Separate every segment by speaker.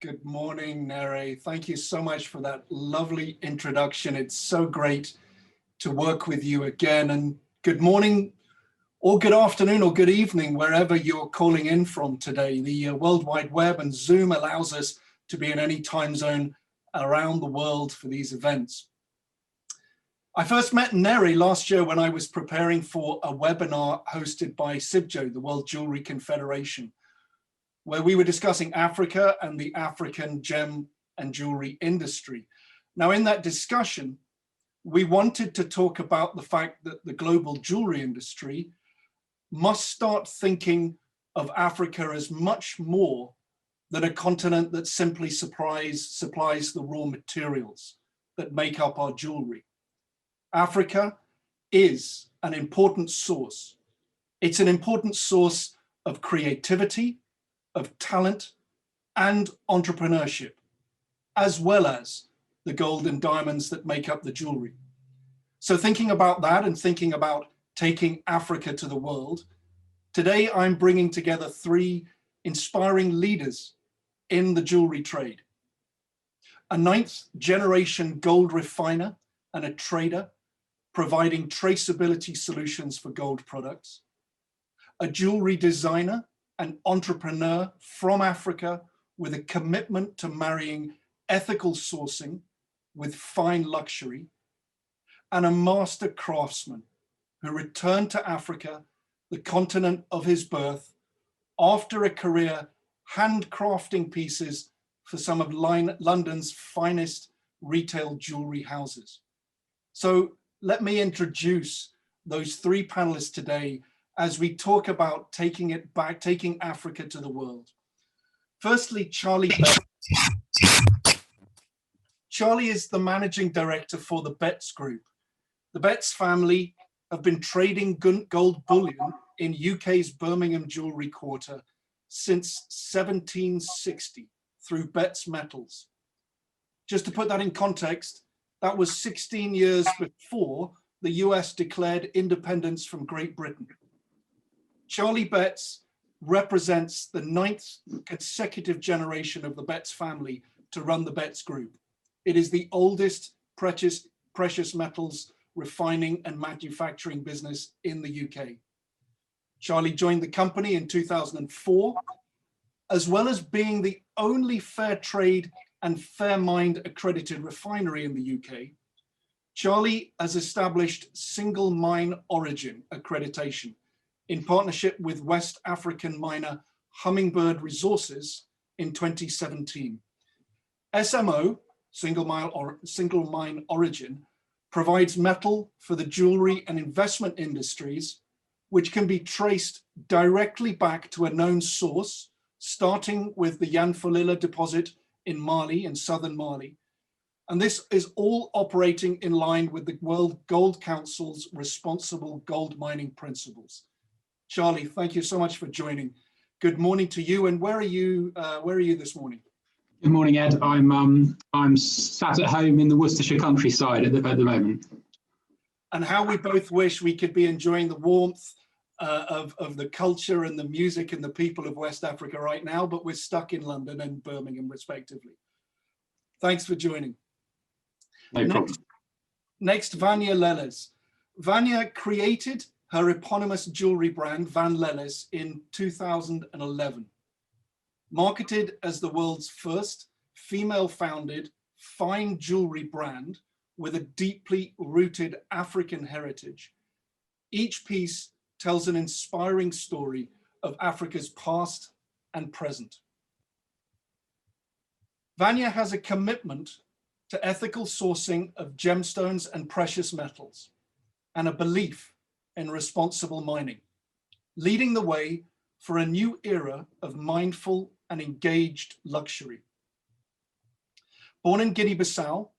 Speaker 1: Good morning, Nere. Thank you so much for that lovely introduction. It's so great to work with you again. And good morning, or good afternoon, or good evening, wherever you're calling in from today. The World Wide Web and Zoom allows us to be in any time zone around the world for these events. I first met Nere last year when I was preparing for a webinar hosted by CIBJO, the World Jewelry Confederation, where we were discussing Africa and the African gem and jewelry industry. Now, in that discussion, we wanted to talk about the fact that the global jewelry industry must start thinking of Africa as much more than a continent that simply supplies the raw materials that make up our jewelry. Africa is an important source. It's an important source of creativity, of talent, and entrepreneurship, as well as the gold and diamonds that make up the jewelry. So thinking about that and thinking about taking Africa to the world, today I'm bringing together three inspiring leaders in the jewelry trade. A 9th generation gold refiner and a trader providing traceability solutions for gold products. A jewelry designer and entrepreneur from Africa with a commitment to marrying ethical sourcing with fine luxury, and a master craftsman who returned to Africa, the continent of his birth, after a career handcrafting pieces for some of London's finest retail jewelry houses. So let me introduce those three panelists today as we talk about taking Africa to the world. Firstly, Charlie Betts. Charlie is the managing director for the Betts Group. The Betts family have been trading gold bullion in UK's Birmingham Jewellery Quarter since 1760 through Betts Metals. Just to put that in context, that was 16 years before the US declared independence from Great Britain. Charlie Betts represents the 9th consecutive generation of the Betts family to run the Betts Group. It is the oldest precious metals refining and manufacturing business in the UK. Charlie joined the company in 2004, as well as being the only fair trade and Fairmined accredited refinery in the UK. Charlie has established single mine origin accreditation in partnership with West African miner Hummingbird Resources in 2017. SMO, single mine origin, provides metal for the jewelry and investment industries, which can be traced directly back to a known source, starting with the Yanfolila deposit in Mali, in southern Mali. And this is all operating in line with the World Gold Council's responsible gold mining principles. Charlie, thank you so much for joining. Good morning to you. And where are you this morning?
Speaker 2: Good morning, Ed. I'm sat at home in the Worcestershire countryside at the moment.
Speaker 1: And how we both wish we could be enjoying the warmth of the culture and the music and the people of West Africa right now, but we're stuck in London and Birmingham, respectively. Thanks for joining.
Speaker 2: No problem.
Speaker 1: Next, Vanya Leles. Vanya created her eponymous jewelry brand, Van Leles, in 2011. Marketed as the world's first female-founded fine jewelry brand with a deeply rooted African heritage, each piece tells an inspiring story of Africa's past and present. Vanya has a commitment to ethical sourcing of gemstones and precious metals, and a belief in responsible mining, leading the way for a new era of mindful and engaged luxury. Born in Guinea-Bissau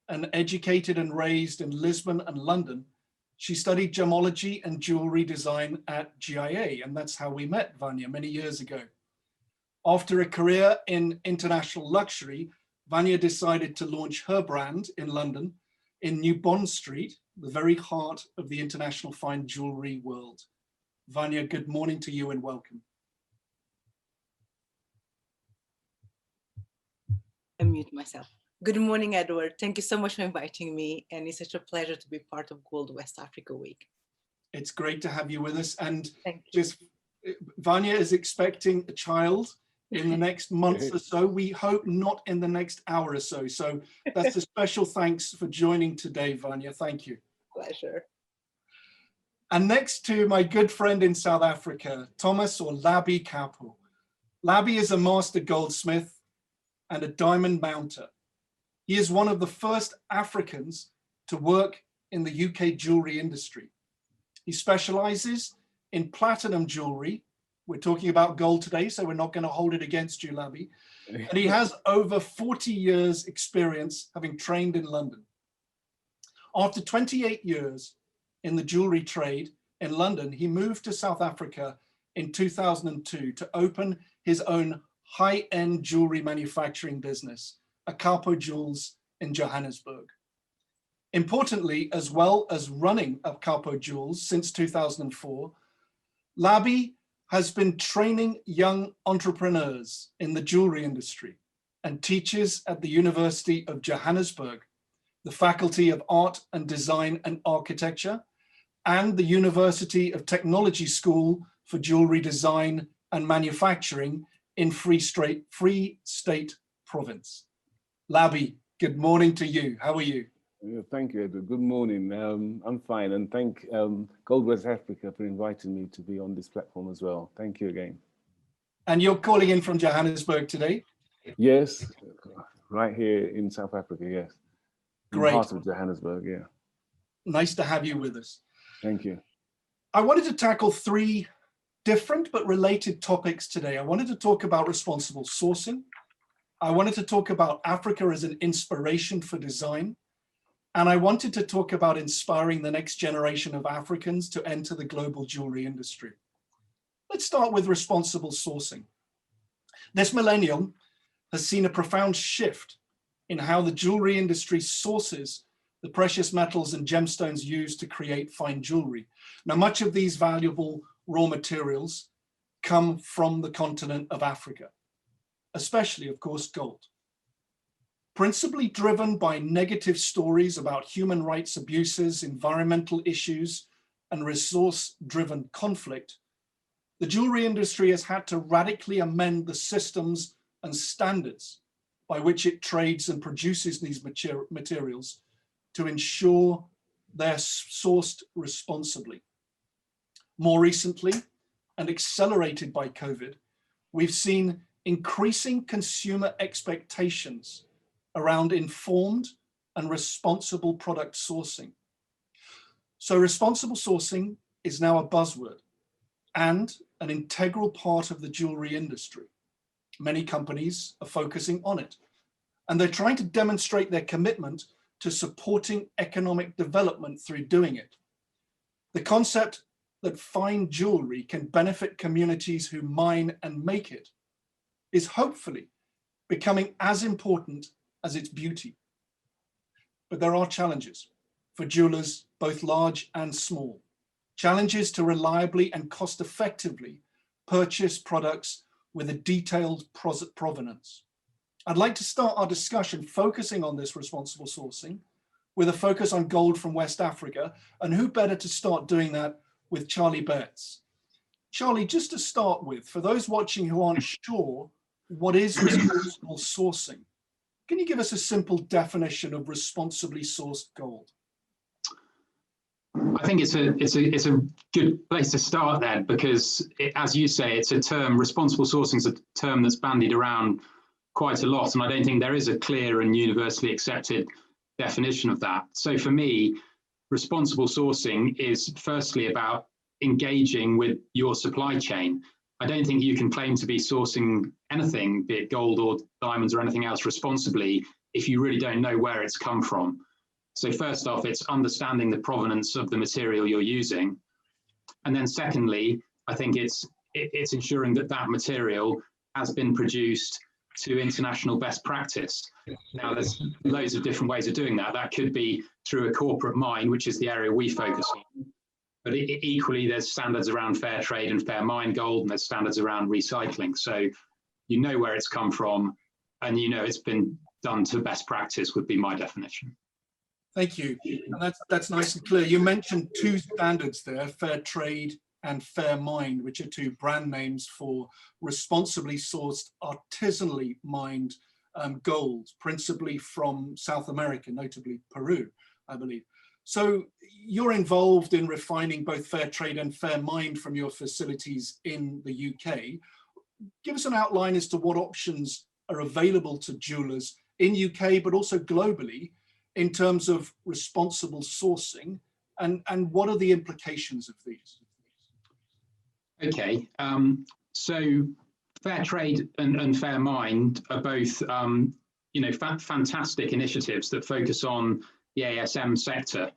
Speaker 1: and educated and raised in Lisbon and London, she studied gemology and jewelry design at GIA, and that's how we met Vanya many years ago. After a career in international luxury, Vanya decided to launch her brand in London in New Bond Street, the very heart of the international fine jewelry world. Vanya, good morning to you and welcome.
Speaker 3: unmute myself. Good morning, Edward. Thank you so much for inviting me, and it's such a pleasure to be part of Gold West Africa Week.
Speaker 1: It's great to have you with us. And
Speaker 3: Thank you.
Speaker 1: just Vanya is expecting a child in the next month or so. We hope not in the next hour or so. So that's a special thanks for joining today, Vanya. Thank you.
Speaker 3: Pleasure.
Speaker 1: And next to my good friend in South Africa, Thomas or Labi Kapo. Labi is a master goldsmith and a diamond mounter. He is one of the first Africans to work in the UK jewelry industry. He specializes in platinum jewelry. We're talking about gold today, so we're not going to hold it against you, Labi. And he has over 40 years experience having trained in London. After 28 years in the jewelry trade in London, he moved to South Africa in 2002 to open his own high-end jewelry manufacturing business, Akapo Jewels in Johannesburg. Importantly, as well as running Akapo Jewels since 2004, Labi has been training young entrepreneurs in the jewelry industry and teaches at the University of Johannesburg, the Faculty of Art and Design and Architecture, and the University of Technology School for Jewelry Design and Manufacturing in Free State Province. Labi, good morning to you. How are you?
Speaker 4: Yeah, thank you, Edward. Good morning. I'm fine, and thank Gold West Africa for inviting me to be on this platform as well. Thank you again.
Speaker 1: And you're calling in from Johannesburg today?
Speaker 4: Yes, right here in South Africa, yes.
Speaker 1: Great.
Speaker 4: Part of Johannesburg, yeah.
Speaker 1: Nice to have you with us.
Speaker 4: Thank you.
Speaker 1: I wanted to tackle three different but related topics today. I wanted to talk about responsible sourcing. I wanted to talk about Africa as an inspiration for design. And I wanted to talk about inspiring the next generation of Africans to enter the global jewelry industry. Let's start with responsible sourcing. This millennium has seen a profound shift in how the jewelry industry sources the precious metals and gemstones used to create fine jewelry. Now, much of these valuable raw materials come from the continent of Africa, especially, of course, gold. Principally driven by negative stories about human rights abuses, environmental issues, and resource-driven conflict, the jewelry industry has had to radically amend the systems and standards by which it trades and produces these materials to ensure they're sourced responsibly. More recently, and accelerated by COVID, we've seen increasing consumer expectations around informed and responsible product sourcing. So responsible sourcing is now a buzzword and an integral part of the jewelry industry. Many companies are focusing on it, and they're trying to demonstrate their commitment to supporting economic development through doing it. The concept that fine jewelry can benefit communities who mine and make it is hopefully becoming as important as its beauty. But there are challenges for jewelers, both large and small. Challenges to reliably and cost-effectively purchase products with a detailed provenance. I'd like to start our discussion focusing on this responsible sourcing with a focus on gold from West Africa, and who better to start doing that with Charlie Betts. Charlie, just to start with, for those watching who aren't sure what is responsible sourcing, can you give us a simple definition of responsibly sourced gold?
Speaker 2: I think it's a good place to start then, because as you say, it's a term, responsible sourcing is a term that's bandied around quite a lot, and I don't think there is a clear and universally accepted definition of that. So for me, responsible sourcing is firstly about engaging with your supply chain. I don't think you can claim to be sourcing anything, be it gold or diamonds or anything else, responsibly if you really don't know where it's come from. So first off, it's understanding the provenance of the material you're using. And then secondly, I think it's ensuring that that material has been produced to international best practice. Now, there's loads of different ways of doing that. That could be through a corporate mine, which is the area we focus on. But equally, there's standards around fair trade and fair mine gold, and there's standards around recycling. So you know where it's come from, and you know it's been done to best practice would be my definition.
Speaker 1: Thank you. And that's nice and clear. You mentioned two standards there, fair trade and fair mind, which are two brand names for responsibly sourced, artisanally mined gold, principally from South America, notably Peru, I believe. So you're involved in refining both fair trade and fair mind from your facilities in the UK. Give us an outline as to what options are available to jewelers in UK, but also globally, in terms of responsible sourcing, and what are the implications of these?
Speaker 2: Okay, so fair trade and fair mind are both, you know, fantastic initiatives that focus on the ASM sector.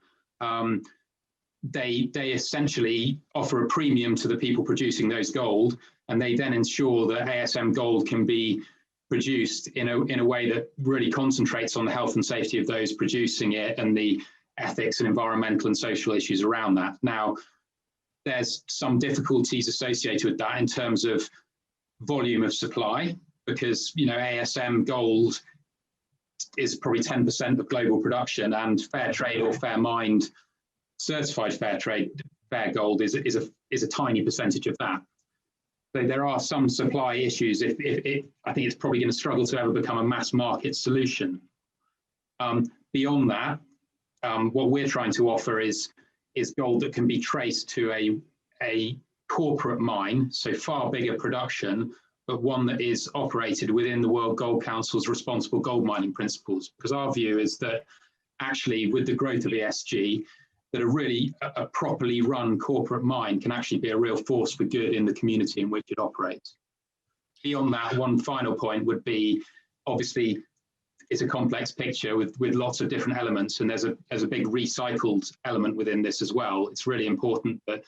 Speaker 2: They essentially offer a premium to the people producing those gold, and they then ensure that ASM gold can be produced in a way that really concentrates on the health and safety of those producing it and the ethics and environmental and social issues around that. Now, there's some difficulties associated with that in terms of volume of supply, because, you know, ASM gold is probably 10% of global production, and fair trade or fair mind certified fair trade fair gold is a tiny percentage of that. So there are some supply issues. I think it's probably going to struggle to ever become a mass market solution. Beyond that, what we're trying to offer is gold that can be traced to a corporate mine, so far bigger production, but one that is operated within the World Gold Council's responsible gold mining principles. Because our view is that actually, with the growth of ESG, that a properly run corporate mine can actually be a real force for good in the community in which it operates. Beyond that, one final point would be, obviously, it's a complex picture with lots of different elements, and there's a big recycled element within this as well. It's really important that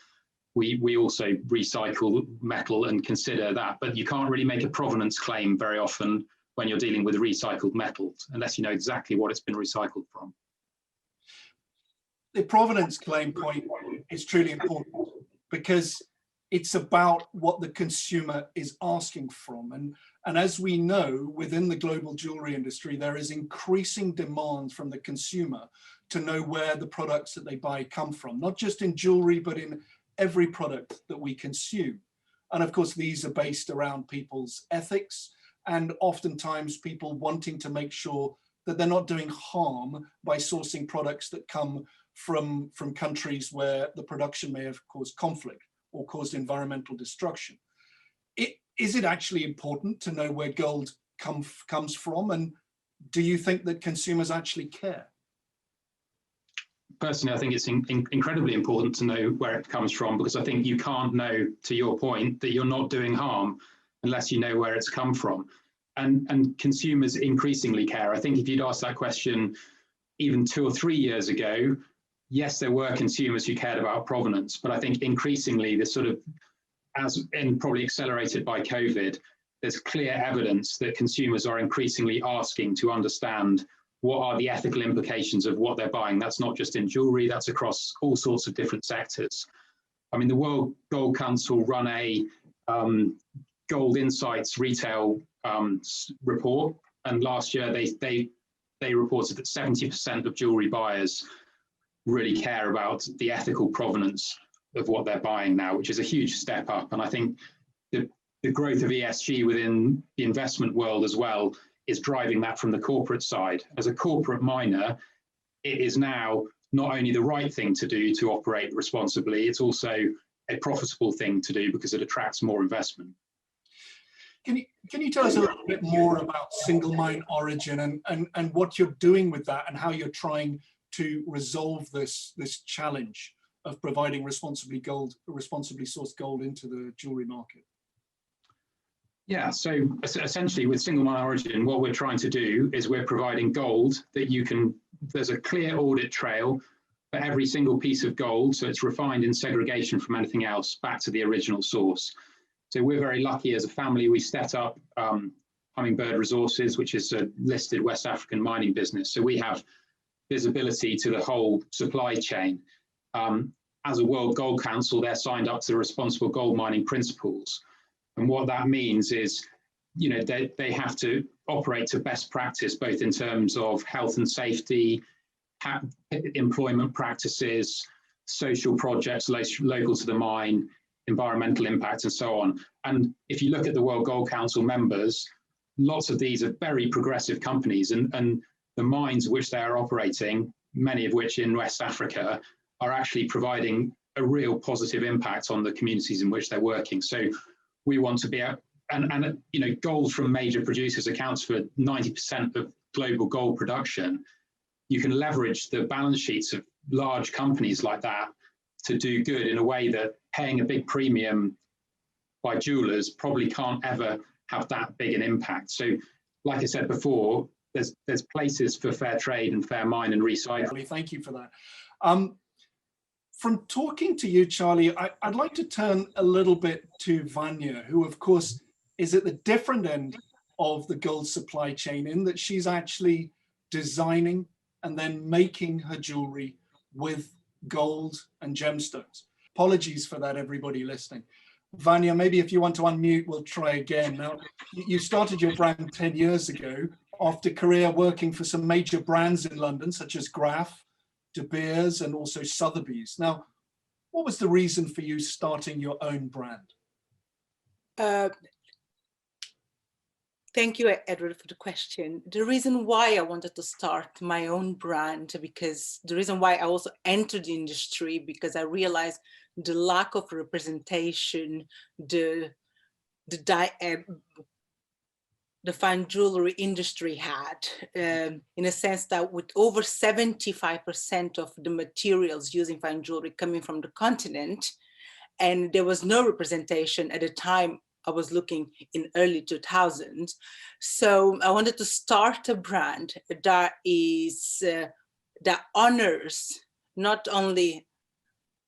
Speaker 2: we also recycle metal and consider that, but you can't really make a provenance claim very often when you're dealing with recycled metals, unless you know exactly what it's been recycled from.
Speaker 1: The provenance claim point is truly important because it's about what the consumer is asking from. And as we know, within the global jewelry industry, there is increasing demand from the consumer to know where the products that they buy come from, not just in jewelry, but in every product that we consume. And of course, these are based around people's ethics and oftentimes people wanting to make sure that they're not doing harm by sourcing products that come from countries where the production may have caused conflict or caused environmental destruction. Is it actually important to know where gold comes from? And do you think that consumers actually care?
Speaker 2: Personally, I think it's incredibly important to know where it comes from, because I think you can't know, to your point, that you're not doing harm unless you know where it's come from. And consumers increasingly care. I think if you'd asked that question even 2 or 3 years ago, yes, there were consumers who cared about provenance, but I think increasingly this sort of, and probably accelerated by COVID, there's clear evidence that consumers are increasingly asking to understand what are the ethical implications of what they're buying. That's not just in jewelry, that's across all sorts of different sectors. I mean, the World Gold Council run a Gold Insights retail report, and last year they reported that 70% of jewelry buyers really care about the ethical provenance of what they're buying now, which is a huge step up. And I think the growth of ESG within the investment world as well is driving that from the corporate side. As a corporate miner, it is now not only the right thing to do to operate responsibly, it's also a profitable thing to do because it attracts more investment.
Speaker 1: Can you tell us a little bit more about single mine origin and what you're doing with that and how you're trying to resolve this challenge of providing responsibly sourced gold into the jewelry market?
Speaker 2: Yeah, so essentially with single mine origin, what we're trying to do is we're providing gold that there's a clear audit trail for every single piece of gold, so it's refined in segregation from anything else back to the original source. So we're very lucky as a family. We set up Hummingbird Resources, which is a listed West African mining business. So we have visibility to the whole supply chain. As a World Gold Council, they're signed up to the Responsible Gold Mining Principles. And what that means is, you know, they have to operate to best practice, both in terms of health and safety, employment practices, social projects local to the mine, environmental impact, and so on. And if you look at the World Gold Council members, lots of these are very progressive companies, and the mines which they are operating, many of which in West Africa, are actually providing a real positive impact on the communities in which they're working. So we want to be and you know, gold from major producers accounts for 90% of global gold production. You can leverage the balance sheets of large companies like that to do good in a way that paying a big premium by jewelers probably can't ever have that big an impact. So like I said before, there's places for fair trade and fair mine and recycling.
Speaker 1: Thank you for that. From talking to you, Charlie, I'd like to turn a little bit to Vanya, who of course is at the different end of the gold supply chain, in that she's actually designing and then making her jewelry with gold and gemstones. Apologies for that, everybody listening. Vanya, maybe if you want to unmute, we'll try again. Now, you started your brand 10 years ago after career working for some major brands in London, such as Graf, De Beers, and also Sotheby's. Now, what was the reason for you starting your own brand?
Speaker 3: Thank you, Edward, for the question. The reason why I wanted to start my own brand, because the reason why I also entered the industry, because I realized the lack of representation, the fine jewelry industry had, in a sense that with over 75% of the materials used in fine jewelry coming from the continent, and there was no representation at the time I was looking in early 2000s. So I wanted to start a brand that is, that honors not only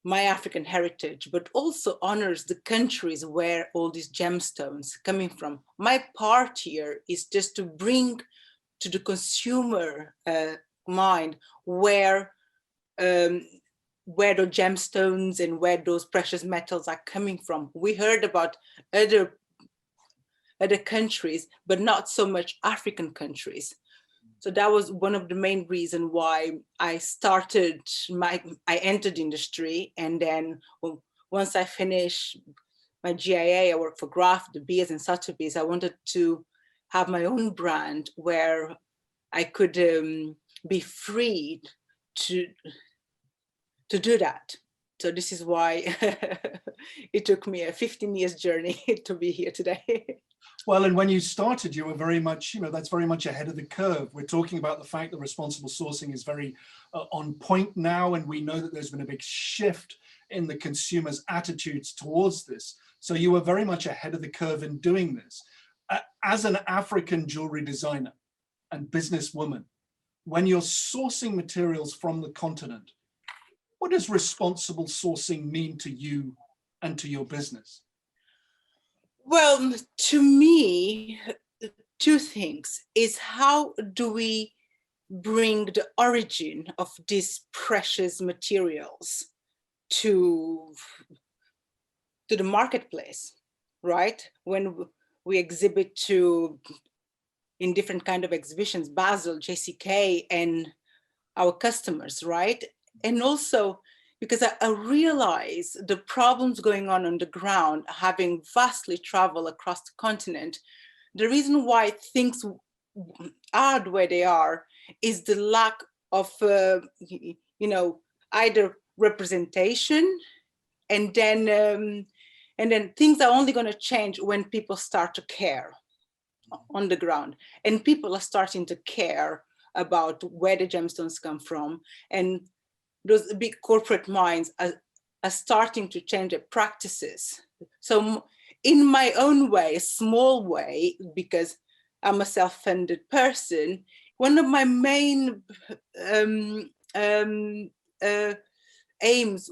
Speaker 3: my African heritage, but also honors the countries where all these gemstones coming from. My part here is just to bring to the consumer mind where the gemstones and where those precious metals are coming from. We heard about other countries, but not so much African countries. So that was one of the main reasons why I entered industry. And then once I finished my GIA, I worked for Graf, De Beers, and Sotheby's. I wanted to have my own brand where I could be free to do that. So this is why it took me a 15 years journey to be here today.
Speaker 1: Well, and when you started, you were very much, that's very much ahead of the curve. We're talking about the fact that responsible sourcing is very on point now, and we know that there's been a big shift in the consumers' attitudes towards this. So you were very much ahead of the curve in doing this. As an African jewelry designer and businesswoman, when you're sourcing materials from the continent, what does responsible sourcing mean to you and to your business?
Speaker 3: Well, to me, two things is how do we bring the origin of these precious materials to the marketplace, right? When we exhibit in different kind of exhibitions, Basel, JCK, and our customers, right? And also, because I realize the problems going on the ground, having vastly traveled across the continent, the reason why things are the way they are is the lack of, either representation, and then things are only going to change when people start to care on the ground, and people are starting to care about where the gemstones come from, and those big corporate minds are starting to change their practices. So in my own way, a small way, because I'm a self-funded person, one of my main aims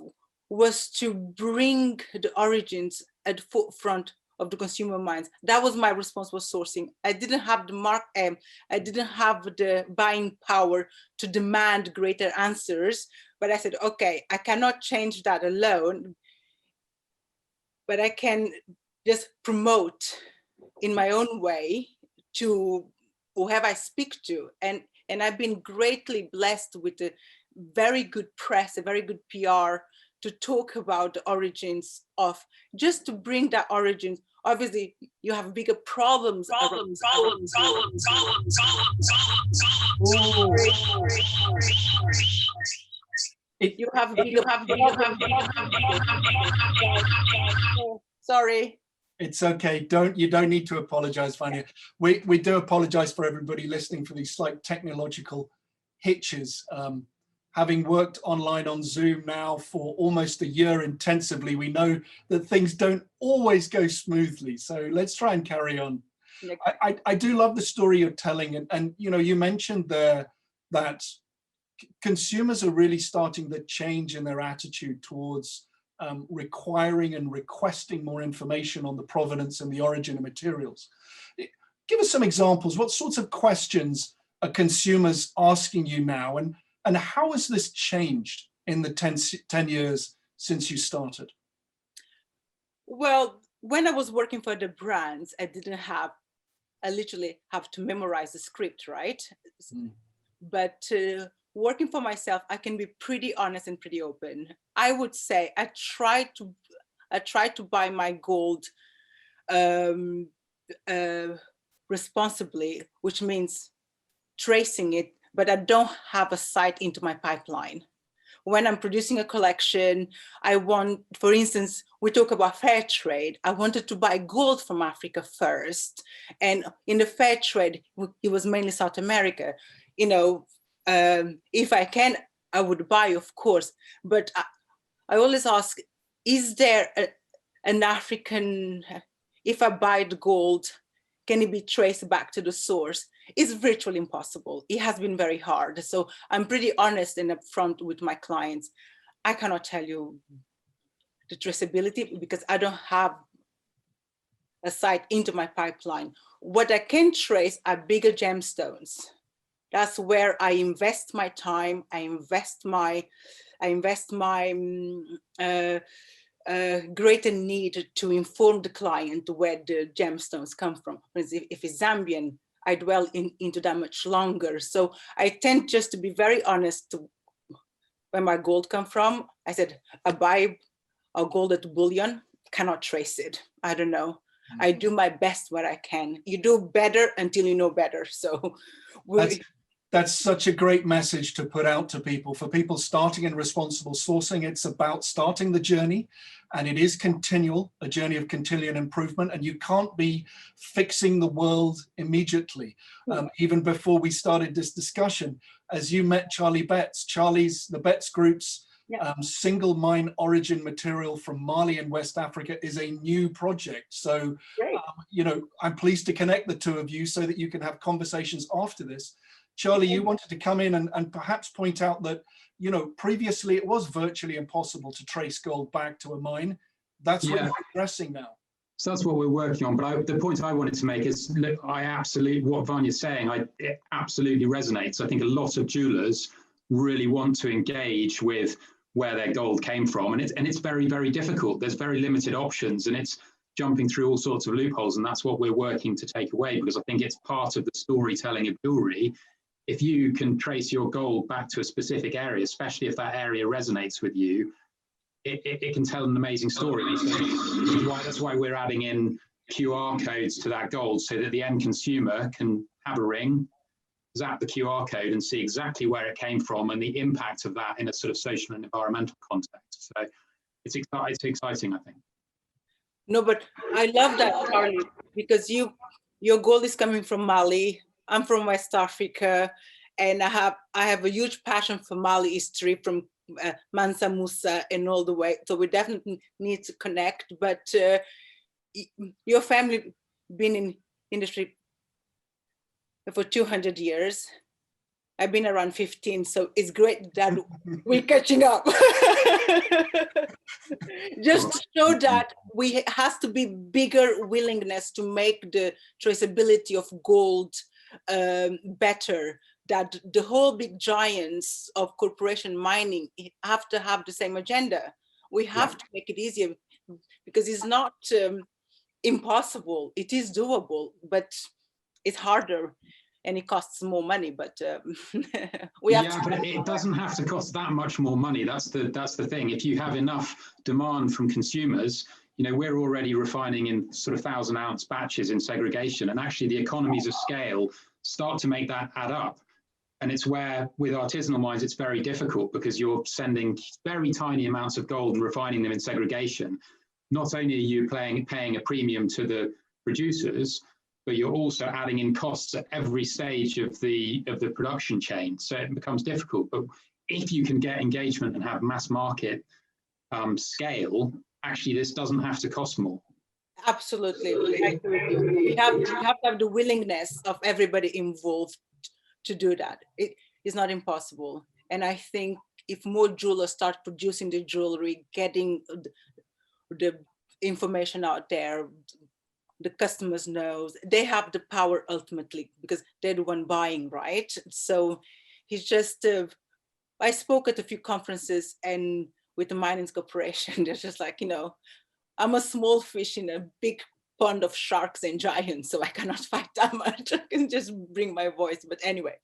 Speaker 3: was to bring the origins at the forefront of the consumer minds. That was my responsible sourcing. I didn't have I didn't have the buying power to demand greater answers, but I said, okay, I cannot change that alone, but I can just promote in my own way to whoever I speak to, and I've been greatly blessed with a very good press, a very good PR to talk about the origins of, just to bring that origins. Obviously, you have bigger problems. You have bigger Sorry.
Speaker 1: It's okay. You don't need to apologize, Vanya. We do apologize for everybody listening for these slight technological hitches. Having worked online on Zoom now for almost a year intensively, we know that things don't always go smoothly. So let's try and carry on. I do love the story you're telling, and you know, you mentioned there that consumers are really starting to change in their attitude towards requiring and requesting more information on the provenance and the origin of materials. Give us some examples. What sorts of questions are consumers asking you now, and how has this changed in the 10 years since you started?
Speaker 3: Well, when I was working for the brands, I literally have to memorize the script, right? But working for myself, I can be pretty honest and pretty open. I would say I try to buy my gold responsibly, which means tracing it, but I don't have a sight into my pipeline. When I'm producing a collection, I want, for instance, we talk about fair trade. I wanted to buy gold from Africa first. And in the fair trade, it was mainly South America. You know, if I can, I would buy, of course. But I always ask, is there an African, if I buy the gold, can it be traced back to the source? It's virtually impossible. It has been very hard. So I'm pretty honest and upfront with my clients. I cannot tell you the traceability because I don't have a sight into my pipeline. What I can trace are bigger gemstones. That's where I invest my time. I invest my greater need to inform the client where the gemstones come from. If it's Zambian, I dwell into that much longer. So I tend just to be very honest to where my gold come from. I said, I buy a gold at bullion, cannot trace it. I don't know. I do my best where I can. You do better until you know better. So
Speaker 1: that's such a great message to put out to people. For people starting in responsible sourcing, it's about starting the journey, and it is continual, a journey of continual improvement, and you can't be fixing the world immediately. Even before we started this discussion, as you met Charlie Betts, the Betts Group's single mine origin material from Mali in West Africa is a new project. So, you know, I'm pleased to connect the two of you so that you can have conversations after this. Charlie, you wanted to come in and perhaps point out that, you know, previously it was virtually impossible to trace gold back to a mine. That's what you're addressing now.
Speaker 2: So that's what we're working on. But the point I wanted to make is, look, what Vanya's saying, it absolutely resonates. I think a lot of jewelers really want to engage with where their gold came from. And it's very, very difficult. There's very limited options, and it's jumping through all sorts of loopholes. And that's what we're working to take away, because I think it's part of the storytelling of jewelry. If you can trace your gold back to a specific area, especially if that area resonates with you, it can tell an amazing story. So that's why we're adding in QR codes to that gold, so that the end consumer can have a ring, zap the QR code and see exactly where it came from and the impact of that in a sort of social and environmental context. So it's exciting, I think.
Speaker 3: No, but I love that, Charlie, because your gold is coming from Mali. I'm from West Africa, and I have a huge passion for Mali history, from Mansa Musa and all the way. So we definitely need to connect. But your family been in industry for 200 years. I've been around 15, so it's great that we're catching up. Just to show that has to be bigger willingness to make the traceability of gold better, that the whole big giants of corporation mining have to have the same agenda. We have to make it easier, because it's not impossible. It is doable, but it's harder. and it costs more money, but we have
Speaker 2: Yeah,
Speaker 3: to.
Speaker 2: but it doesn't have to cost that much more money. That's the thing. If you have enough demand from consumers, we're already refining in sort of 1,000-ounce batches in segregation, and actually the economies of scale start to make that add up. And it's where with artisanal mines, it's very difficult because you're sending very tiny amounts of gold and refining them in segregation. Not only are you paying a premium to the producers, but you're also adding in costs at every stage of the production chain. So it becomes difficult. But if you can get engagement and have mass market scale, actually this doesn't have to cost more.
Speaker 3: Absolutely. I agree with you. We have to have the willingness of everybody involved to do that. It is not impossible. And I think if more jewelers start producing the jewelry, getting the information out there, the customers knows, they have the power ultimately because they're the one buying, right? So he's just, I spoke at a few conferences and with the Mining Corporation, they're just like, I'm a small fish in a big pond of sharks and giants, so I cannot fight that much. I can just bring my voice, but anyway.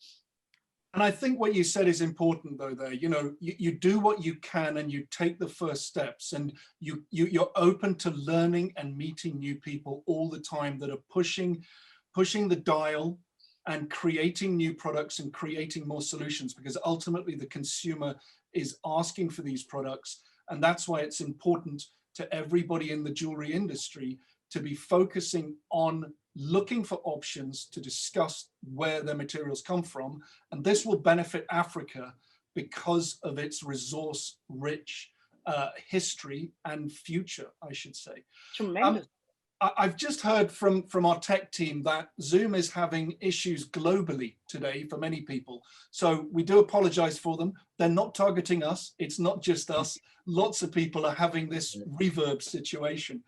Speaker 1: And I think what you said is important though there, you do what you can and you take the first steps, and you're open to learning and meeting new people all the time that are pushing the dial and creating new products and creating more solutions, because ultimately the consumer is asking for these products. And that's why it's important to everybody in the jewelry industry to be focusing on looking for options to discuss where their materials come from. And this will benefit Africa because of its resource-rich history and future, I should say.
Speaker 3: Tremendous.
Speaker 1: I've just heard from our tech team that Zoom is having issues globally today for many people. So we do apologize for them. They're not targeting us. It's not just us. Lots of people are having this reverb situation.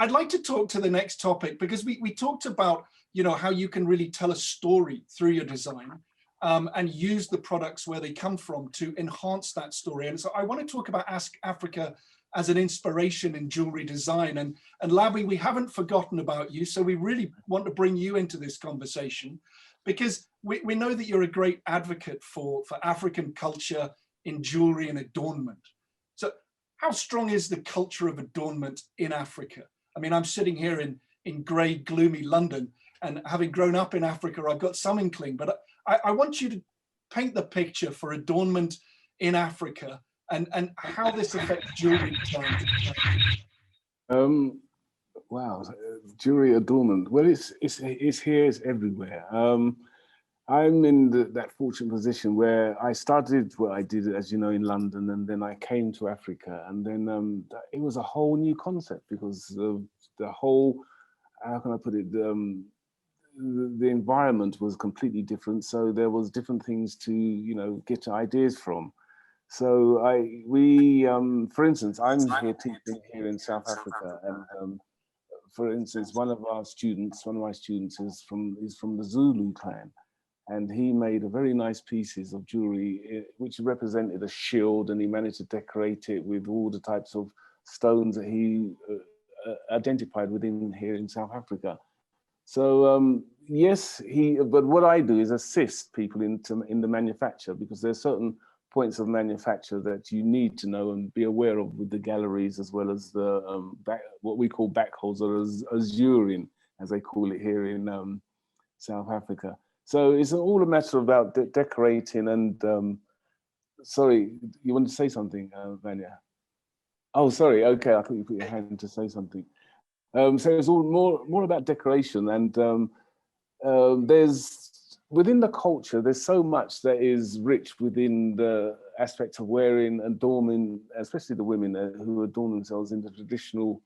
Speaker 1: I'd like to talk to the next topic because we talked about, how you can really tell a story through your design and use the products where they come from to enhance that story. And so I want to talk about Ask Africa as an inspiration in jewelry design. And Labi, we haven't forgotten about you. So we really want to bring you into this conversation because we know that you're a great advocate for African culture in jewelry and adornment. So how strong is the culture of adornment in Africa? I mean, I'm sitting here in grey, gloomy London, and having grown up in Africa, I've got some inkling, but I want you to paint the picture for adornment in Africa and how this affects jewelry design.
Speaker 4: Wow, jewelry adornment. Well, it's here, it's everywhere. I'm in that fortunate position where I started what I did, as you know, in London, and then I came to Africa, and then it was a whole new concept because the whole, how can I put it, the environment was completely different. So there was different things to, get ideas from. So for instance, I'm here teaching here in South Africa, and for instance, one of my students is from the Zulu clan. And he made a very nice pieces of jewelry, which represented a shield, and he managed to decorate it with all the types of stones that he identified within here in South Africa. So yes, but what I do is assist people in the manufacture, because there's certain points of manufacture that you need to know and be aware of with the galleries, as well as the what we call backholes, or azuring, as they call it here in South Africa. So it's all a matter about decorating and, sorry, you want to say something, Vanya? Oh, sorry, okay, I thought you put your hand to say something. So it's all more about decoration, and within the culture, there's so much that is rich within the aspect of wearing and adorning, especially the women who adorn themselves in the traditional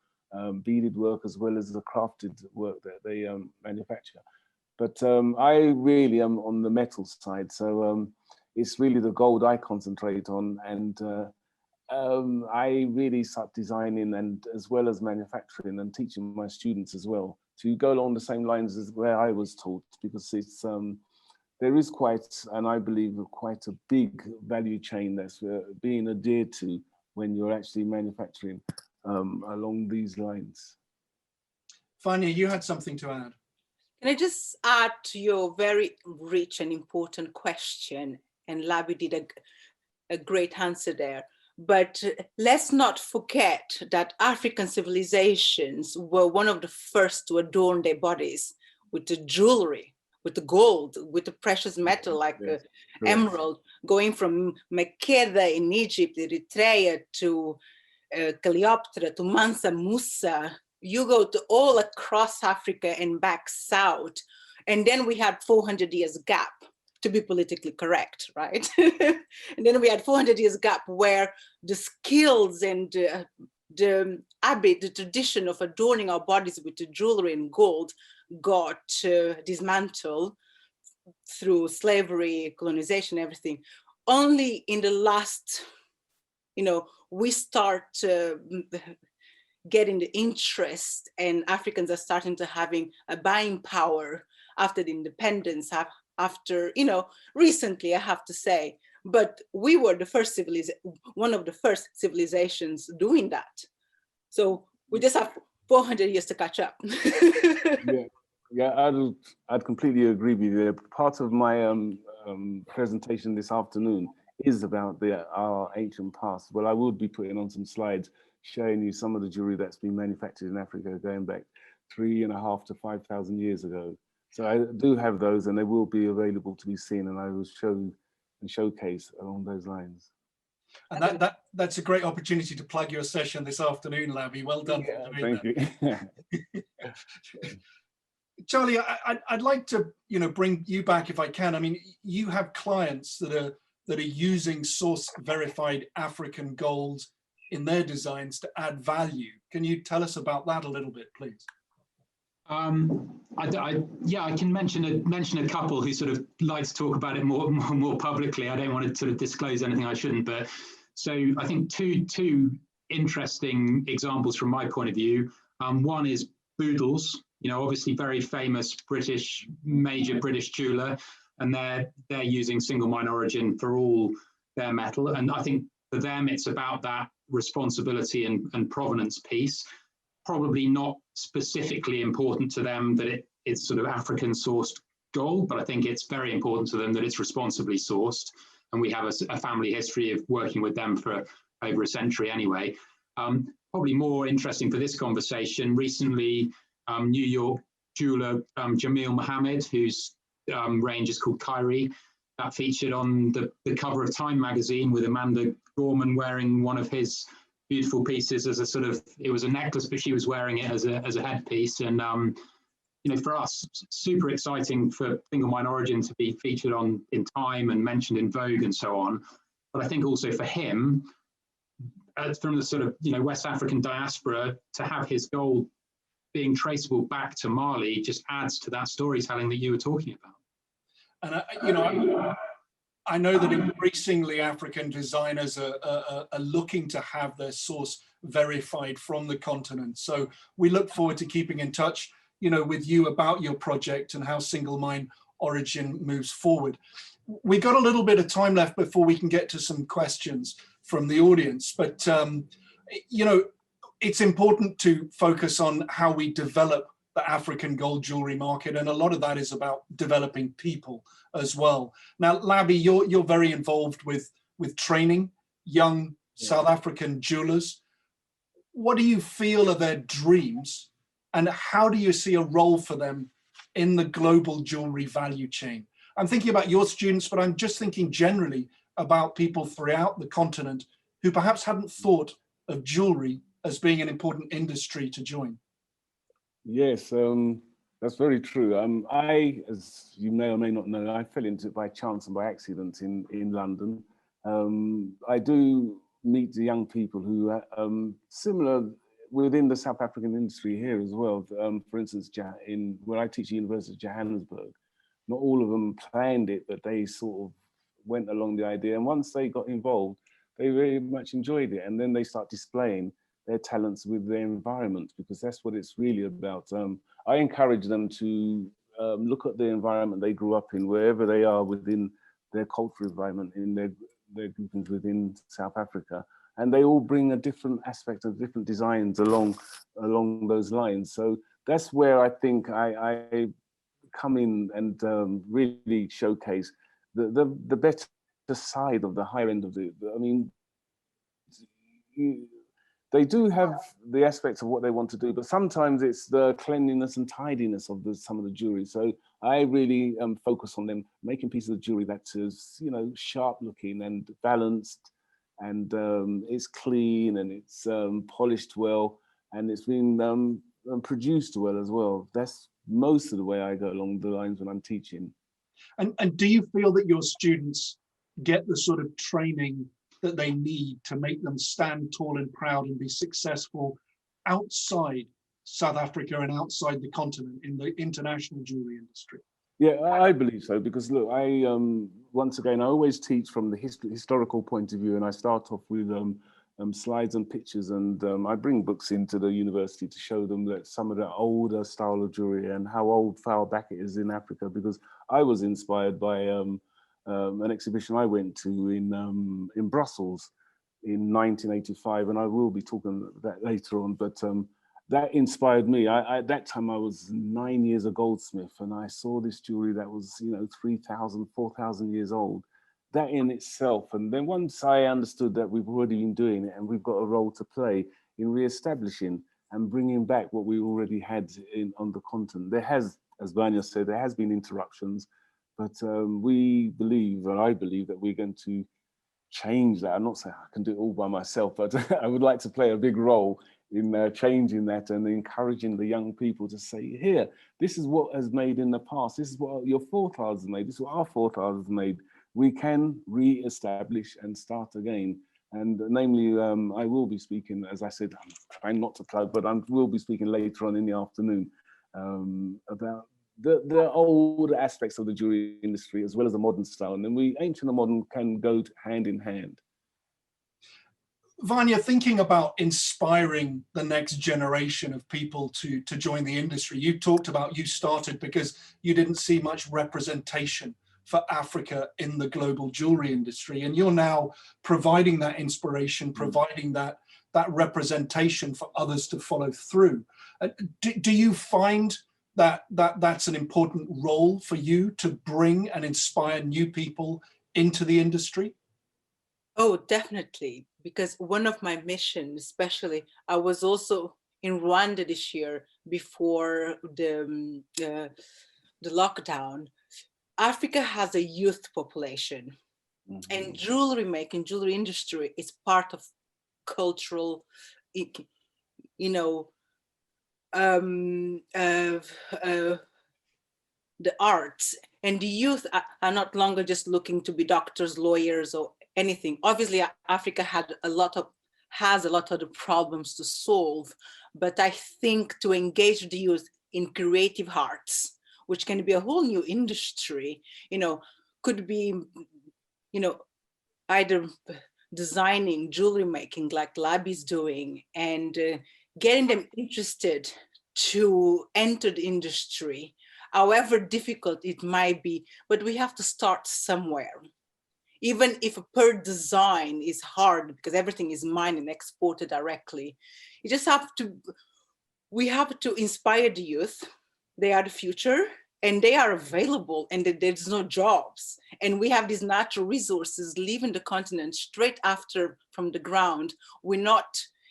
Speaker 4: beaded work, as well as the crafted work that they manufacture. But I really am on the metal side, so it's really the gold I concentrate on, and I really start designing and as well as manufacturing and teaching my students as well to go along the same lines as where I was taught, because it's there is quite, and I believe quite a big value chain that's being adhered to when you're actually manufacturing along these lines.
Speaker 1: Vanya, you had something to add.
Speaker 3: Can I just add to your very rich and important question? And Labi did a great answer there. But let's not forget that African civilizations were one of the first to adorn their bodies with the jewelry, with the gold, with the precious metal like emerald, going from Makeda in Egypt, Eritrea, to Cleopatra, to Mansa Musa. You go to all across Africa and back south. And then we had 400 years gap, to be politically correct, right? And then we had 400 years gap where the skills and the habit, the tradition of adorning our bodies with the jewelry and gold got dismantled through slavery, colonization, everything. Only in the last, we start getting the interest, and Africans are starting to having a buying power after the independence, after, recently, I have to say, but we were the first one of the first civilizations doing that. So we just have 400 years to catch up.
Speaker 4: Yeah, I'd completely agree with you. Part of my presentation this afternoon is about our ancient past. Well, I will be putting on some slides showing you some of the jewelry that's been manufactured in Africa going back 3,500 to 5,000 years ago. So I do have those, and they will be available to be seen, and I will show and showcase along those lines.
Speaker 1: And that's a great opportunity to plug your session this afternoon, Labi. Well done.
Speaker 4: Yeah, thank you.
Speaker 1: Charlie, I'd like to, bring you back if I can. I mean, you have clients that are using source verified African gold in their designs to add value. Can you tell us about that a little bit, please?
Speaker 2: I can mention a couple who sort of like to talk about it more publicly. I don't want to sort of disclose anything I shouldn't, but so I think two interesting examples from my point of view. One is Boodles, obviously very famous major British jeweler, and they're using single mine origin for all their metal. And I think for them, it's about that responsibility and provenance piece. Probably not specifically important to them that it's sort of African sourced gold, but I think it's very important to them that it's responsibly sourced. And we have a family history of working with them for over a century anyway. Probably more interesting for this conversation, recently, New York jeweler Jamil Mohammed, whose range is called Kyrie, that featured on the cover of Time magazine with Amanda Gorman wearing one of his beautiful pieces as a sort of, it was a necklace, but she was wearing it as a headpiece. And for us, super exciting for single mine origin to be featured in Time and mentioned in Vogue and so on. But I think also for him, from the sort of West African diaspora, to have his gold being traceable back to Mali just adds to that storytelling that you were talking about.
Speaker 1: And I know that increasingly African designers are looking to have their source verified from the continent. So we look forward to keeping in touch, with you about your project and how single mine origin moves forward. We've got a little bit of time left before we can get to some questions from the audience, but it's important to focus on how we develop the African gold jewelry market, and a lot of that is about developing people as well. Now, Labi, you're very involved with training young South African jewelers. What do you feel are their dreams, and how do you see a role for them in the global jewelry value chain? I'm thinking about your students, but I'm just thinking generally about people throughout the continent who perhaps hadn't thought of jewelry as being an important industry to join.
Speaker 4: Yes, that's very true. I, as you may or may not know, I fell into it by chance and by accident in London. I do meet the young people who are similar within the South African industry here as well. For instance, where I teach at the University of Johannesburg, not all of them planned it, but they sort of went along the idea. And once they got involved, they very much enjoyed it. And then they start displaying their talents with their environment, because that's what it's really about. I encourage them to look at the environment they grew up in, wherever they are within their cultural environment, in their groupings within South Africa, and they all bring a different aspect of different designs along those lines. So that's where I think I come in and really showcase the better side of the higher end of the. I mean, they do have the aspects of what they want to do, but sometimes it's the cleanliness and tidiness of some of the jewelry. So I really focus on them making pieces of jewelry that is, you know, sharp looking and balanced, and it's clean and it's polished well, and it's been produced well as well. That's most of the way I go along the lines when I'm teaching.
Speaker 1: And do you feel that your students get the sort of training that they need to make them stand tall and proud and be successful outside South Africa and outside the continent in the international jewelry industry?
Speaker 4: Yeah, I believe so, because look, I once again, I always teach from the historical point of view, and I start off with slides and pictures, and I bring books into the university to show them that some of the older style of jewelry and how far back it is in Africa, because I was inspired by an exhibition I went to in Brussels in 1985, and I will be talking about that later on, but that inspired me. At that time I was 9 years a goldsmith, and I saw this jewelry that was, you know, 3,000, 4,000 years old. That in itself, and then once I understood that we've already been doing it and we've got a role to play in re-establishing and bringing back what we already had on the continent. There has, as Vanya said, there has been interruptions, but we believe, and I believe, that we're going to change that. I'm not saying I can do it all by myself, but I would like to play a big role in changing that and encouraging the young people to say, here, this is what has made in the past. This is what your forefathers made. This is what our forefathers made. We can re-establish and start again. And namely, I will be speaking, as I said, I'm trying not to plug, but I will be speaking later on in the afternoon about the old aspects of the jewelry industry as well as the modern style. And then ancient and modern can go hand in hand.
Speaker 1: Vanya, thinking about inspiring the next generation of people to join the industry, you talked about you started because you didn't see much representation for Africa in the global jewelry industry, and you're now providing that inspiration, providing that representation for others to follow through. Do you find that that's an important role for you to bring and inspire new people into the industry?
Speaker 3: Oh, definitely, because one of my missions, especially, I was also in Rwanda this year before the lockdown. Africa has a youth population, and jewelry making, jewelry industry is part of cultural, you know, the arts, and the youth are not longer just looking to be doctors, lawyers, or anything. Obviously, Africa has a lot of the problems to solve, but I think to engage the youth in creative arts, which can be a whole new industry, you know, could be, you know, either designing, jewelry making like Labi's doing, and getting them interested to enter the industry, however difficult it might be, but we have to start somewhere. Even if per design is hard because everything is mined and exported directly, you just have to, we have to inspire the youth. They are the future and they are available, and there's no jobs. And we have these natural resources leaving the continent straight after from the ground. We're not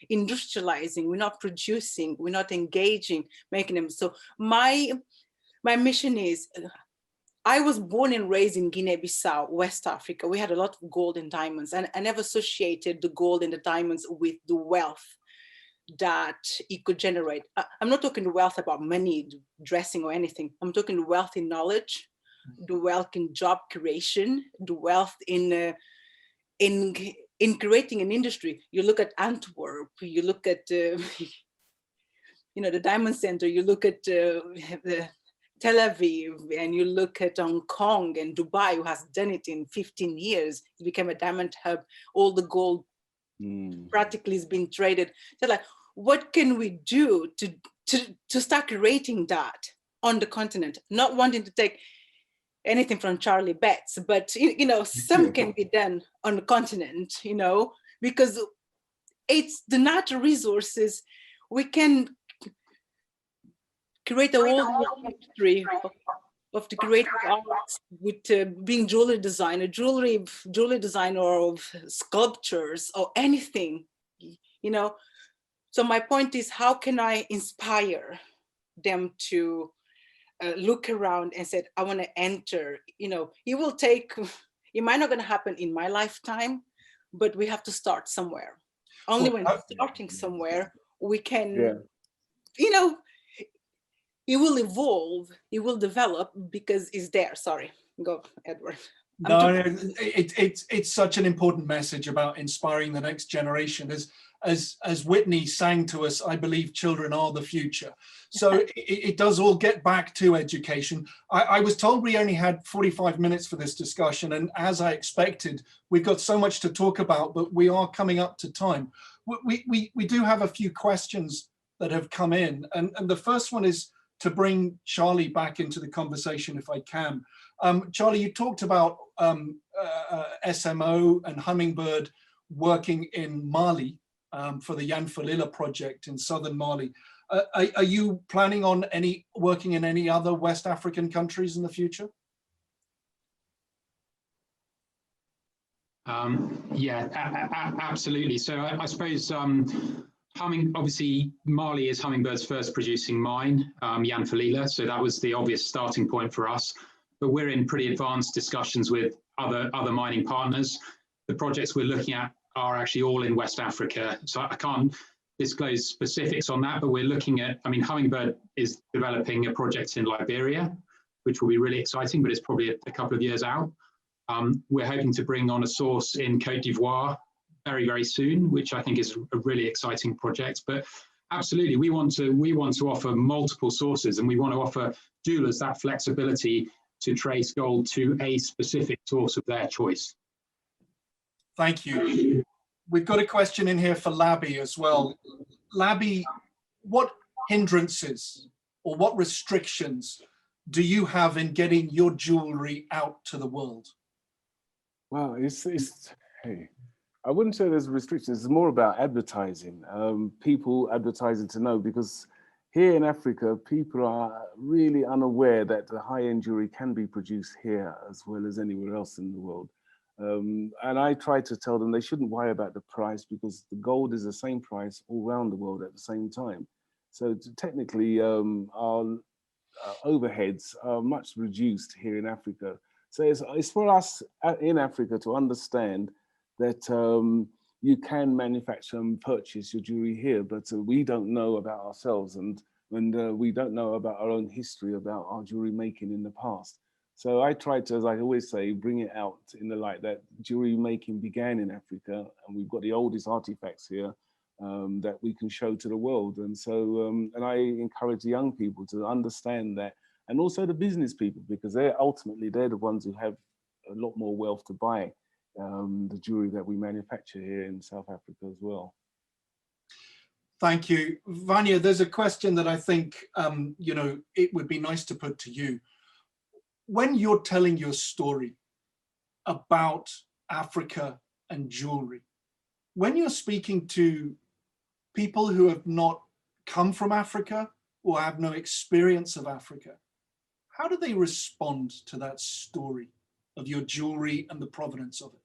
Speaker 3: industrializing, we're not producing, we're not engaging, making them. So my mission is, I was born and raised in Guinea-Bissau, West Africa. We had a lot of gold and diamonds, and I never associated the gold and the diamonds with the wealth that it could generate. I'm not talking the wealth about money, dressing or anything. I'm talking the wealth in knowledge, the wealth in job creation, the wealth in creating an industry. You look at Antwerp, you look at you know, the Diamond Center, you look at the Tel Aviv, and you look at Hong Kong and Dubai, who has done it in 15 years. It became a diamond hub. All the gold practically is being traded. So like, what can we do to start creating that on the continent? Not wanting to take anything from Charlie Betts, but you know, some can be done on the continent, you know, because it's the natural resources. We can create a whole industry of the creative arts with being jewelry designer, jewelry designer of sculptures or anything, you know. So my point is, how can I inspire them to look around and said, I want to enter, you know, it will take, it might not going to happen in my lifetime, but we have to start somewhere. Only when starting somewhere, we can, you know, it will evolve, it will develop because it's there. Sorry, go, Edward.
Speaker 1: No, it's such an important message about inspiring the next generation. As Whitney sang to us, I believe children are the future. So it does all get back to education. I was told we only had 45 minutes for this discussion, and as I expected, we've got so much to talk about, but we are coming up to time. We do have a few questions that have come in, and the first one is to bring Charlie back into the conversation if I can. Charlie, you talked about SMO and Hummingbird working in Mali for the Yanfolila project in southern Mali. Are you planning on working in any other West African countries in the future?
Speaker 2: Yeah, absolutely. So I suppose obviously Mali is Hummingbird's first producing mine, Yanfolila. So that was the obvious starting point for us. But we're in pretty advanced discussions with other mining partners. The projects we're looking at are actually all in West Africa. So I can't disclose specifics on that, but we're looking at, I mean, Hummingbird is developing a project in Liberia, which will be really exciting, but it's probably a couple of years out. We're hoping to bring on a source in Côte d'Ivoire very, very soon, which I think is a really exciting project. But absolutely, we want to offer multiple sources, and we want to offer jewelers that flexibility to trace gold to a specific source of their choice.
Speaker 1: Thank you. We've got a question in here for Labi as well. Labi, what hindrances or what restrictions do you have in getting your jewelry out to the world?
Speaker 4: Well, hey, I wouldn't say there's restrictions. It's more about advertising, people advertising to know, because here in Africa, people are really unaware that the high-end jewelry can be produced here as well as anywhere else in the world. And I try to tell them they shouldn't worry about the price, because the gold is the same price all around the world at the same time. So technically, our overheads are much reduced here in Africa. So it's for us in Africa to understand that you can manufacture and purchase your jewelry here, but we don't know about ourselves, and we don't know about our own history about our jewelry making in the past. So I try to, as I always say, bring it out in the light that jewelry making began in Africa, and we've got the oldest artifacts here that we can show to the world. And so, and I encourage young people to understand that, and also the business people, because they're the ones who have a lot more wealth to buy the jewelry that we manufacture here in South Africa as well.
Speaker 1: Thank you. Vanya, there's a question that I think, you know, it would be nice to put to you. When you're telling your story about Africa and jewelry, when you're speaking to people who have not come from Africa or have no experience of Africa, how do they respond to that story of your jewelry and the provenance of it?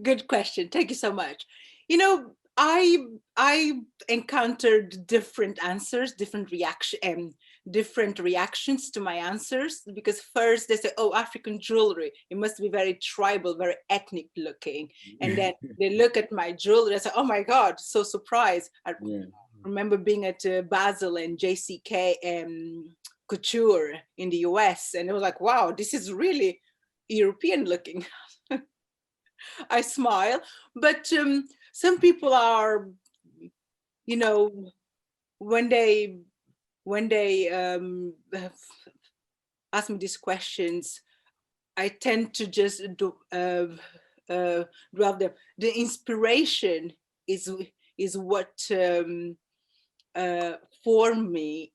Speaker 3: Good question. Thank you so much. You know, I encountered different answers, different reactions to my answers, because first they say, oh, African jewelry, it must be very tribal, very ethnic looking. And then they look at my jewelry and say, oh my God, so surprised. I remember being at Basel and JCK Couture in the US, and it was like, wow, this is really European looking. I smile, but some people are, you know, when they ask me these questions, I tend to just drop them. The inspiration is what for me.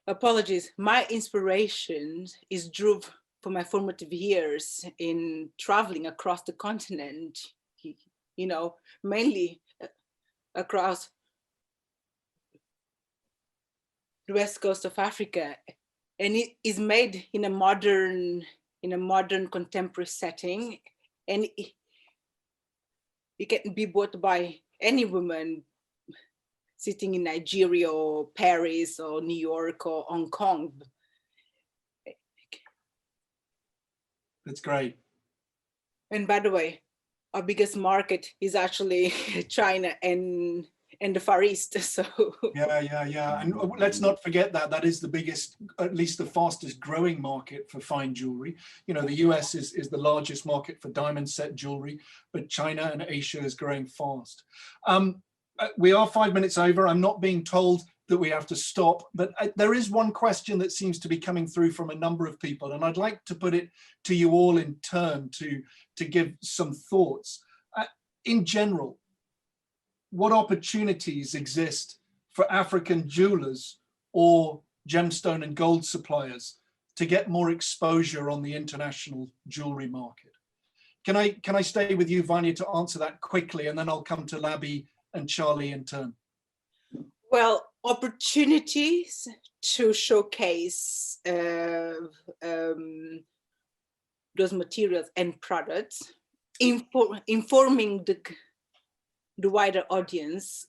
Speaker 3: Apologies. My inspiration is drove for my formative years in traveling across the continent, you know, mainly across the west coast of Africa, and it is made in a modern contemporary setting, and it can be bought by any woman sitting in Nigeria or Paris or New York or Hong Kong.
Speaker 1: That's great.
Speaker 3: And by the way, our biggest market is actually China and the Far East. So
Speaker 1: yeah. And let's not forget that is the biggest, at least the fastest growing market for fine jewelry. You know, the US is the largest market for diamond set jewelry, but China and Asia is growing fast. We are 5 minutes over. I'm not being told that we have to stop, but there is one question that seems to be coming through from a number of people, and I'd like to put it to you all in turn to give some thoughts. In general, what opportunities exist for African jewelers or gemstone and gold suppliers to get more exposure on the international jewelry market? Can I stay with you, Vanya, to answer that quickly, and then I'll come to Labi and Charlie in turn.
Speaker 3: Well, opportunities to showcase those materials and products, informing the wider audience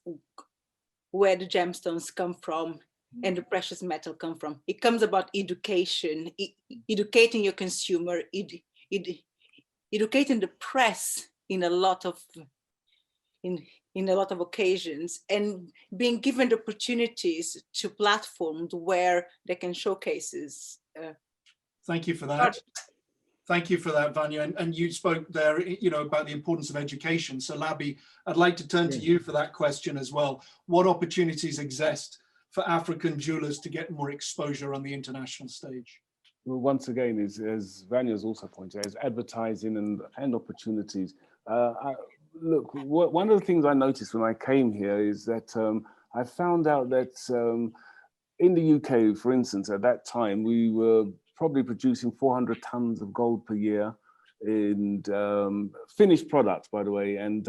Speaker 3: where the gemstones come from and the precious metal come from. It comes about education, educating your consumer, educating the press in a lot of occasions, and being given the opportunities to platforms where they can showcase.
Speaker 1: Thank you for that. Thank you for that, Vanya. And you spoke there, you know, about the importance of education. So Labi, I'd like to turn to you for that question as well. What opportunities exist for African jewelers to get more exposure on the international stage?
Speaker 4: Well, once again, as Vanya's also pointed out, is advertising and opportunities. Look, one of the things I noticed when I came here is that I found out that in the UK, for instance, at that time, we were probably producing 400 tons of gold per year in finished products, by the way, and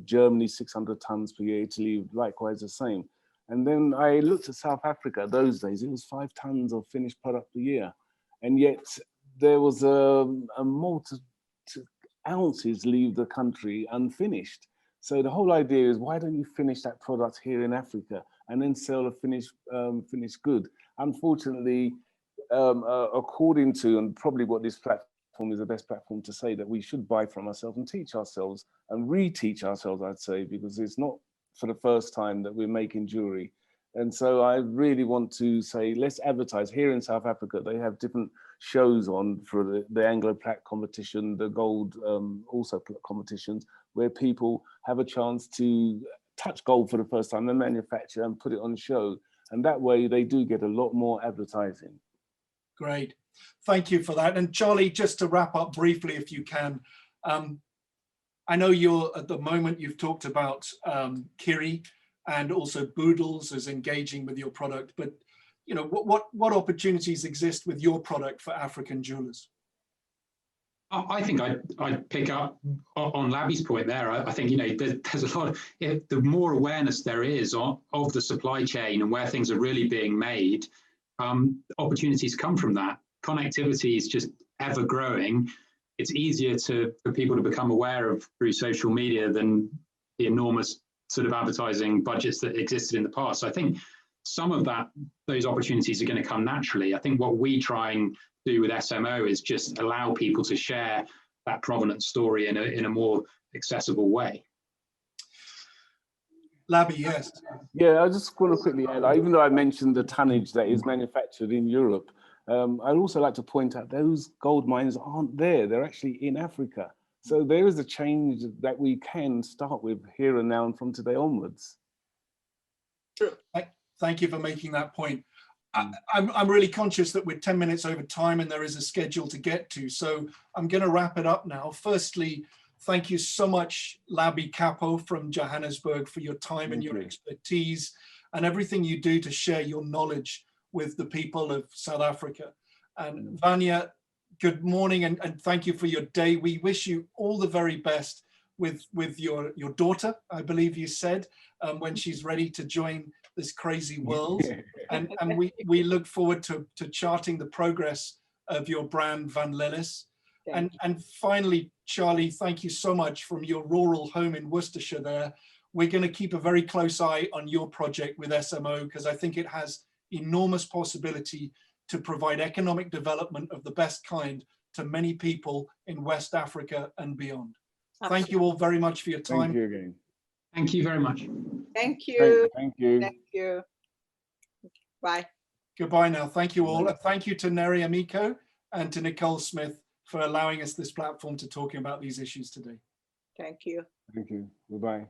Speaker 4: Germany 600 tons per year, Italy likewise the same. And then I looked at South Africa those days, it was 5 tons of finished product per year. And yet there was a multitude ounces leave the country unfinished. So the whole idea is, why don't you finish that product here in Africa and then sell a finished good? Unfortunately, according to, and probably what this platform is the best platform to say, that we should buy from ourselves and teach ourselves and reteach ourselves, I'd say, because it's not for the first time that we're making jewelry. And so I really want to say, let's advertise. Here in South Africa, they have different shows on for the Anglo-Plat competition, the gold also competitions, where people have a chance to touch gold for the first time and manufacture and put it on show. And that way they do get a lot more advertising.
Speaker 1: Great. Thank you for that. And Charlie, just to wrap up briefly, if you can, I know you're at the moment, you've talked about Kiri and also Boodles as engaging with your product, but you know, what opportunities exist with your product for African jewelers?
Speaker 2: I think I'd pick up on Labi's point there. I think, you know, there's a lot of, the more awareness there is of the supply chain and where things are really being made, opportunities come from that. Connectivity is just ever growing. It's easier for people to become aware of through social media than the enormous sort of advertising budgets that existed in the past. So I think some of those opportunities are going to come naturally. I think what we try and do with SMO is just allow people to share that provenance story in a more accessible way.
Speaker 1: Labi, yes.
Speaker 4: Yeah, I just want to quickly add, even though I mentioned the tonnage that is manufactured in Europe, I'd also like to point out those gold mines aren't there. They're actually in Africa. So there is a change that we can start with here and now and from today onwards.
Speaker 1: True. Thank you for making that point. I'm really conscious that we're 10 minutes over time and there is a schedule to get to. So I'm going to wrap it up now. Firstly, thank you so much, Labi Capo from Johannesburg, for your time and your expertise and everything you do to share your knowledge with the people of South Africa. And Vanya, good morning and thank you for your day. We wish you all the very best with your daughter, I believe you said, when she's ready to join this crazy world. And we look forward to charting the progress of your brand, Van Lillis. And finally, Charlie, thank you so much from your rural home in Worcestershire there. We're going to keep a very close eye on your project with SMO, because I think it has enormous possibility to provide economic development of the best kind to many people in West Africa and beyond.
Speaker 3: Absolutely.
Speaker 1: Thank you all very much for your time.
Speaker 4: Thank you again.
Speaker 2: Thank you very much.
Speaker 3: Thank you.
Speaker 4: Thank you.
Speaker 3: Thank you. Bye.
Speaker 1: Goodbye now. Thank you all. And thank you to Neri Amico and to Nicole Smith for allowing us this platform to talking about these issues today.
Speaker 3: Thank you.
Speaker 4: Thank you. Goodbye.